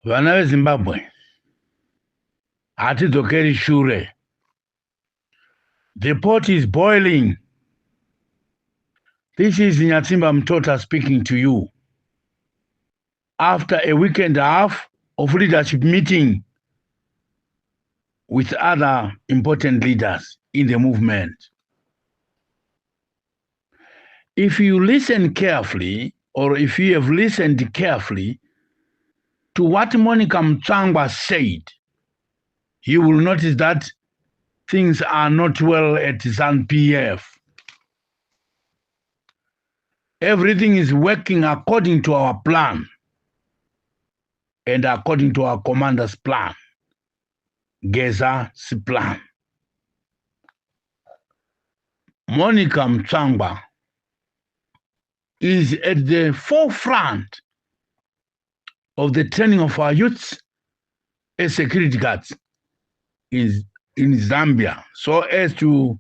Vana veZimbabwe hatidzokeri shure. The pot is boiling. This is Nyatimba Mtota speaking to you. After a week and a half of leadership meeting with other important leaders in the movement. If you listen carefully, or if you have listened carefully to what Monica Mutsvangwa said, you will notice that things are not well at ZANU-PF. Everything is working according to our plan and according to our commander's plan, Geza's plan. Monica Mutsvangwa is at the forefront of the training of our youths as security guards in Zambia, so as to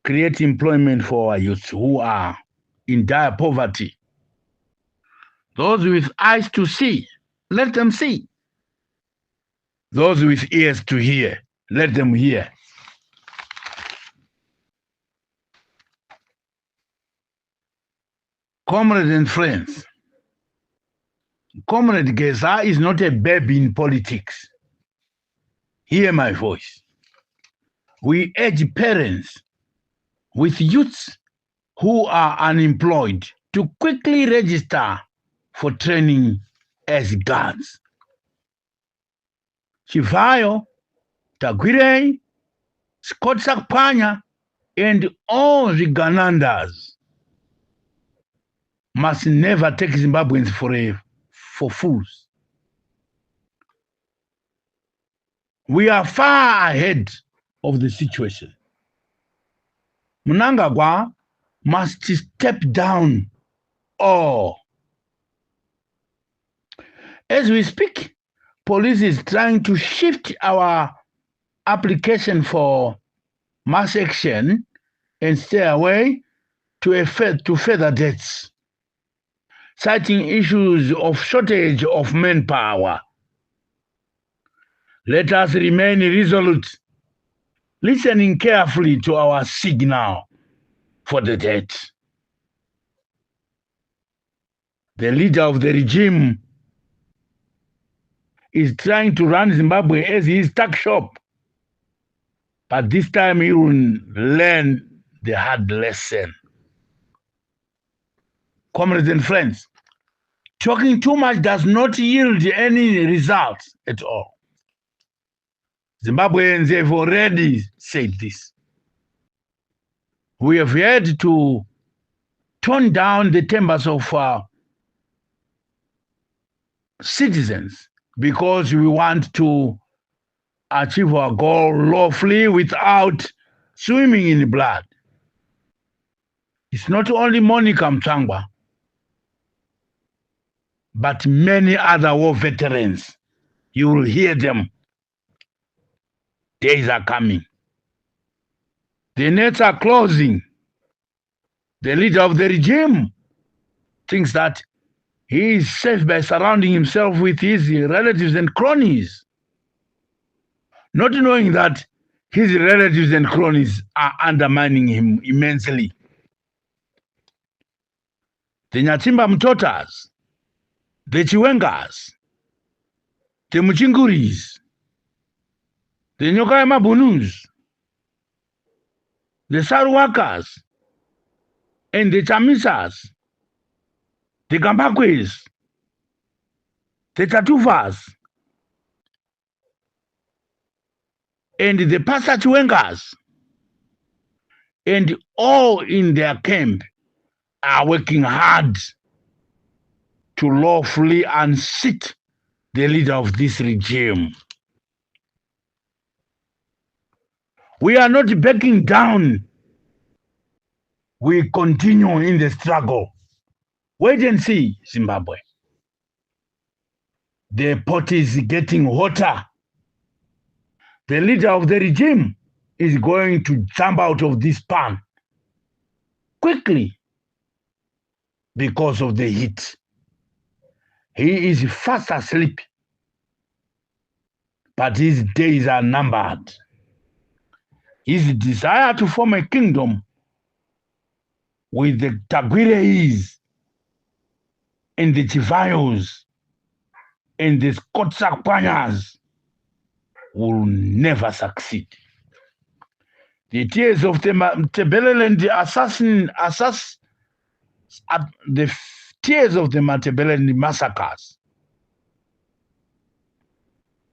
create employment for our youths who are in dire poverty. Those with eyes to see, let them see. Those with ears to hear, let them hear. Comrades and friends, Comrade Geza is not a baby in politics. Hear my voice. We urge parents with youths who are unemployed to quickly register for training as guards. Chivayo, Tagwirei, Scott Sakpanya, and all the Ganandas must never take Zimbabweans for fools. We are far ahead of the situation. Mnangagwa must step down all. As we speak, police is trying to shift our application for mass action and stay away to further dates, citing issues of shortage of manpower. Let us remain resolute, listening carefully to our signal for the date. The leader of the regime is trying to run Zimbabwe as his tuck shop, but this time he will learn the hard lesson. Comrades and friends, talking too much does not yield any results at all. Zimbabweans have already said this. We have had to tone down the timbers of citizens because we want to achieve our goal lawfully without swimming in blood. It's not only Monica Mutsvangwa, but many other war veterans. You will hear them. Days are coming. The nets are closing. The leader of the regime thinks that he is safe by surrounding himself with his relatives and cronies, not knowing that his relatives and cronies are undermining him immensely. The Nyatimba Mtotas, the Chiwengas, the Muchinguris, the Nyoka Mabunus, the Saruwakas, and the Chamisas, the Gambakwes, the Tatufas, and the Pasachuengas, and all in their camp are working hard to lawfully unseat the leader of this regime. We are not backing down. We continue in the struggle. Wait and see, Zimbabwe. The pot is getting hotter. The leader of the regime is going to jump out of this pan quickly because of the heat. He is fast asleep but his days are numbered. His desire to form a kingdom with the Taguireis and the Chivayos and the Skotsakpanyas will never succeed. The tears of the Matabeleland the tears of the Matabeleland massacres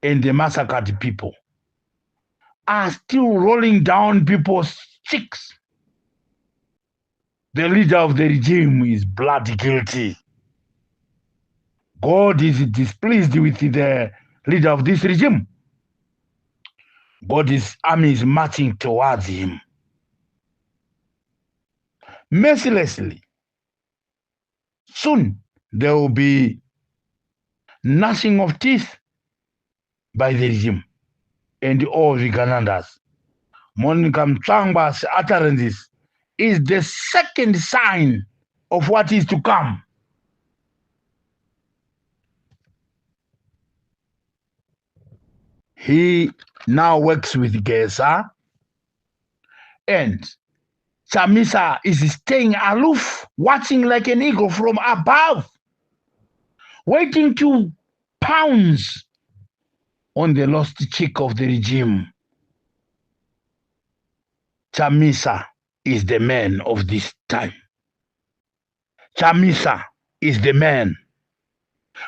and the massacred people are still rolling down people's cheeks. The leader of the regime is blood guilty. God is displeased with the leader of this regime. God's army is marching towards him mercilessly. Soon there will be gnashing of teeth by the regime and all Ugandandas. Monica Mutsvangwa's utterances is the second sign of what is to come. He now works with Geza, and Chamisa is staying aloof, watching like an eagle from above, waiting to pounce on the lost cheek of the regime. Chamisa is the man of this time. Chamisa is the man.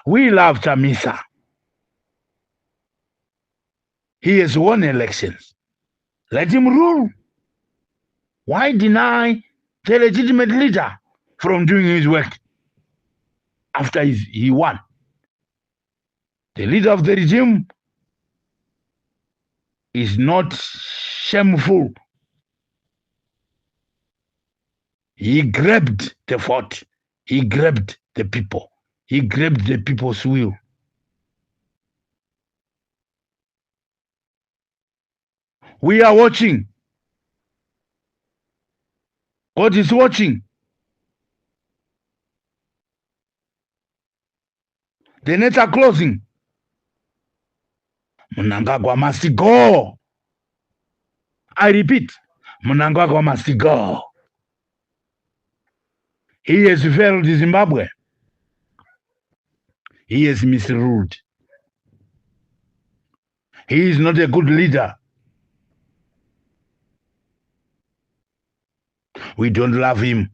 We love Chamisa. He has won elections. Let him rule. Why deny the legitimate leader from doing his work after he won? The leader of the regime is not shameful. He grabbed the fort. He grabbed the people. He grabbed the people's will. We are watching. God is watching. The nets are closing. Mnangagwa must go. I repeat, Mnangagwa must go. He has failed Zimbabwe. He has misruled. He is not a good leader. We don't love him.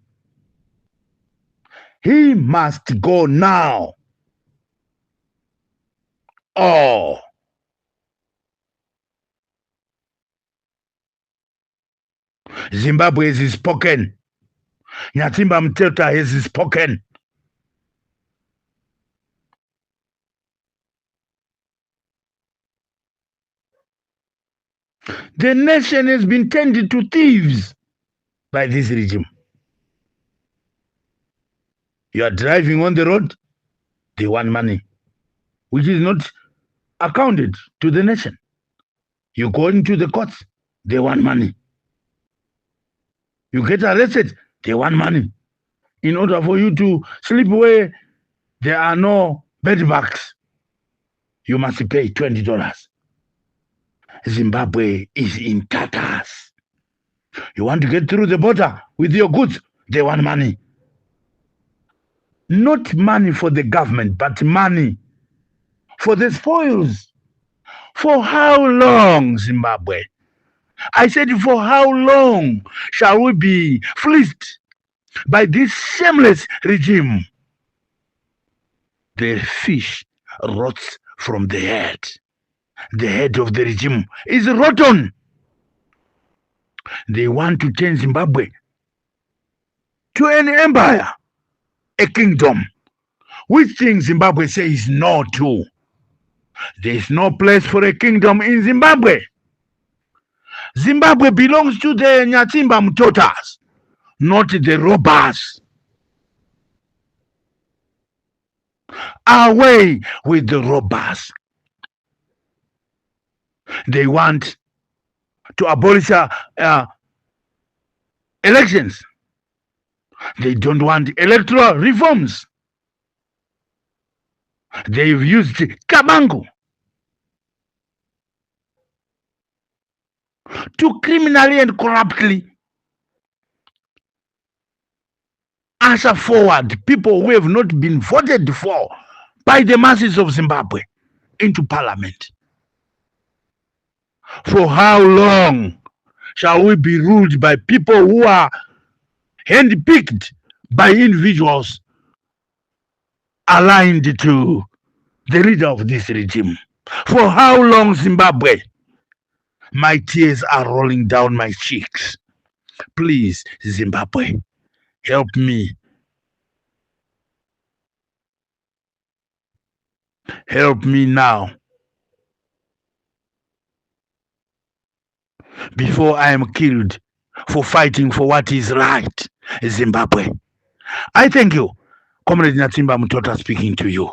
He must go now. Oh. Zimbabwe has spoken. Nyatimba Mteta has spoken. The nation has been turned to thieves by this regime. You are driving on the road, they want money, which is not accounted to the nation. You go into the courts, they want money. You get arrested, they want money. In order for you to sleep where there are no bedbugs, you must pay $20. Zimbabwe is in tatters. You want to get through the border with your goods, they want money. Not money for the government, but money for the spoils. For how long, Zimbabwe? I said, for how long shall we be fleeced by this shameless regime? The fish rots from the head. The head of the regime is rotten. They want to turn Zimbabwe to an empire, a kingdom, which thing Zimbabwe says no to. There is no place for a kingdom in Zimbabwe. Zimbabwe belongs to the Nyatimba Mtotas, not the robbers. Away with the robbers. They want to abolish elections. They don't want electoral reforms. They've used Kabango. to criminally and corruptly usher forward people who have not been voted for by the masses of Zimbabwe into parliament. For how long shall we be ruled by people who are handpicked by individuals aligned to the leader of this regime? For how long, Zimbabwe? My tears are rolling down my cheeks. Please, Zimbabwe, help me. Help me now, before I am killed for fighting for what is right, Zimbabwe. I thank you. Comrade Natsimba Mutota speaking to you.